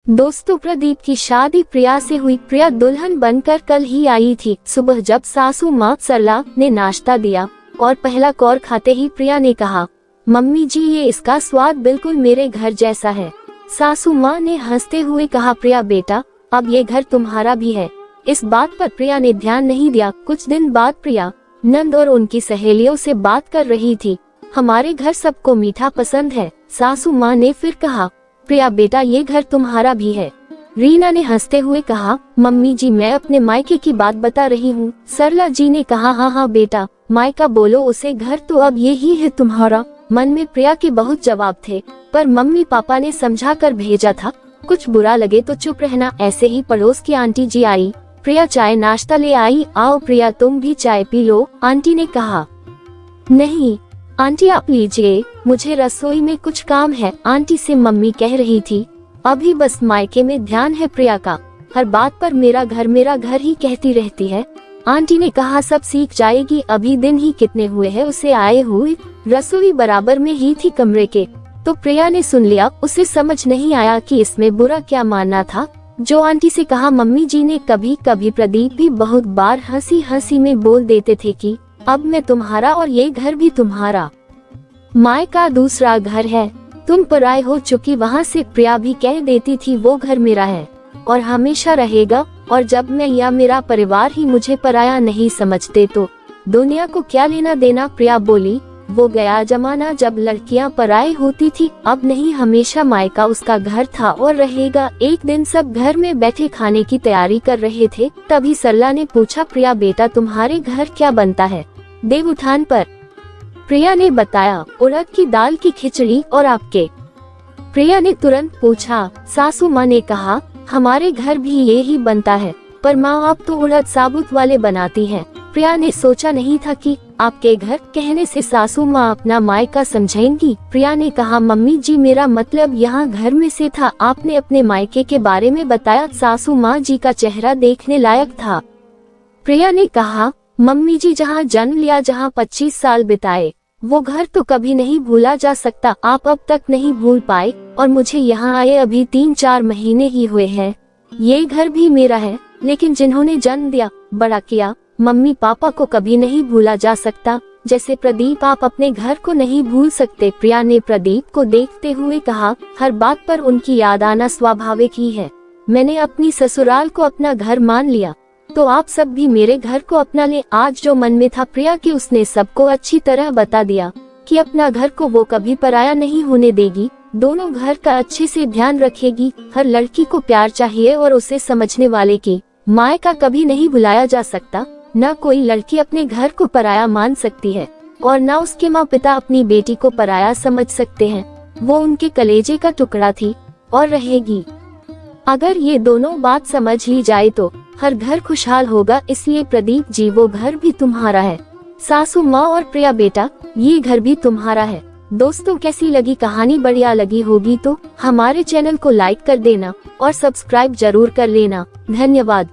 दोस्तों, प्रदीप की शादी प्रिया से हुई। प्रिया दुल्हन बनकर कल ही आई थी। सुबह जब सासू माँ सरला ने नाश्ता दिया और पहला कौर खाते ही प्रिया ने कहा, मम्मी जी ये इसका स्वाद बिल्कुल मेरे घर जैसा है। सासू माँ ने हंसते हुए कहा, प्रिया बेटा अब ये घर तुम्हारा भी है। इस बात पर प्रिया ने ध्यान नहीं दिया। कुछ दिन बाद प्रिया नंद और उनकी सहेलियों से बात कर रही थी। हमारे घर सबको मीठा पसंद है। सासू माँ ने फिर कहा, प्रिया बेटा ये घर तुम्हारा भी है। रीना ने हंसते हुए कहा, मम्मी जी मैं अपने मायके की बात बता रही हूँ। सरला जी ने कहा, हाँ हाँ बेटा मायका बोलो उसे, घर तो अब ये ही है तुम्हारा। मन में प्रिया के बहुत जवाब थे, पर मम्मी पापा ने समझा कर भेजा था, कुछ बुरा लगे तो चुप रहना। ऐसे ही पड़ोस की आंटी जी आई। प्रिया चाय नाश्ता ले आई। आओ प्रिया तुम भी चाय पी लो, आंटी ने कहा। नहीं आंटी आप लीजिए, मुझे रसोई में कुछ काम है, आंटी से मम्मी कह रही थी। अभी बस मायके में ध्यान है प्रिया का, हर बात पर मेरा घर ही कहती रहती है। आंटी ने कहा, सब सीख जाएगी, अभी दिन ही कितने हुए हैं उसे आए हुए। रसोई बराबर में ही थी कमरे के, तो प्रिया ने सुन लिया। उसे समझ नहीं आया कि इसमें बुरा क्या मानना था। जो आंटी से कहा, मम्मी जी ने कभी कभी प्रदीप भी बहुत बार हंसी हंसी में बोल देते थे कि अब मैं तुम्हारा और ये घर भी तुम्हारा, मायका दूसरा घर है, तुम पराए हो चुकी वहाँ से। प्रिया भी कह देती थी वो घर मेरा है और हमेशा रहेगा, और जब मैं या मेरा परिवार ही मुझे पराया नहीं समझते तो दुनिया को क्या लेना देना। प्रिया बोली, वो गया जमाना जब लड़कियां पराए होती थी, अब नहीं, हमेशा मायका उसका घर था और रहेगा। एक दिन सब घर में बैठे खाने की तैयारी कर रहे थे, तभी सरला ने पूछा, प्रिया बेटा तुम्हारे घर क्या बनता है देव उठान पर? प्रिया ने बताया, उड़द की दाल की खिचड़ी। और आपके? प्रिया ने तुरंत पूछा। सासू माँ ने कहा, हमारे घर भी ये ही बनता है, पर माँ आप तो उड़द साबुत वाले बनाती हैं। प्रिया ने सोचा नहीं था कि आपके घर कहने से सासू माँ अपना मायका समझेंगी। प्रिया ने कहा, मम्मी जी मेरा मतलब यहाँ घर में से था, आपने अपने मायके के बारे में बताया। सासू माँ जी का चेहरा देखने लायक था। प्रिया ने कहा, मम्मी जी जहाँ जन्म लिया, जहाँ 25 साल बिताए, वो घर तो कभी नहीं भूला जा सकता। आप अब तक नहीं भूल पाए, और मुझे यहाँ आए अभी 3-4 महीने ही हुए हैं। ये घर भी मेरा है, लेकिन जिन्होंने जन्म दिया, बड़ा किया, मम्मी पापा को कभी नहीं भूला जा सकता। जैसे प्रदीप आप अपने घर को नहीं भूल सकते। प्रिया ने प्रदीप को देखते हुए कहा, हर बात पर उनकी याद आना स्वाभाविक ही है। मैंने अपनी ससुराल को अपना घर मान लिया, तो आप सब भी मेरे घर को अपना ले। आज जो मन में था प्रिया की, उसने सबको अच्छी तरह बता दिया कि अपना घर को वो कभी पराया नहीं होने देगी, दोनों घर का अच्छे से ध्यान रखेगी। हर लड़की को प्यार चाहिए और उसे समझने वाले की मायका कभी नहीं भुलाया जा सकता। न कोई लड़की अपने घर को पराया मान सकती है, और न उसके माँ पिता अपनी बेटी को पराया समझ सकते हैं। वो उनके कलेजे का टुकड़ा थी और रहेगी। अगर ये दोनों बात समझ ली जाए तो हर घर खुशहाल होगा। इसलिए प्रदीप जी वो घर भी तुम्हारा है, सासू माँ और प्रिया बेटा ये घर भी तुम्हारा है। दोस्तों कैसी लगी कहानी? बढ़िया लगी होगी तो हमारे चैनल को लाइक कर देना और सब्सक्राइब जरूर कर लेना। धन्यवाद।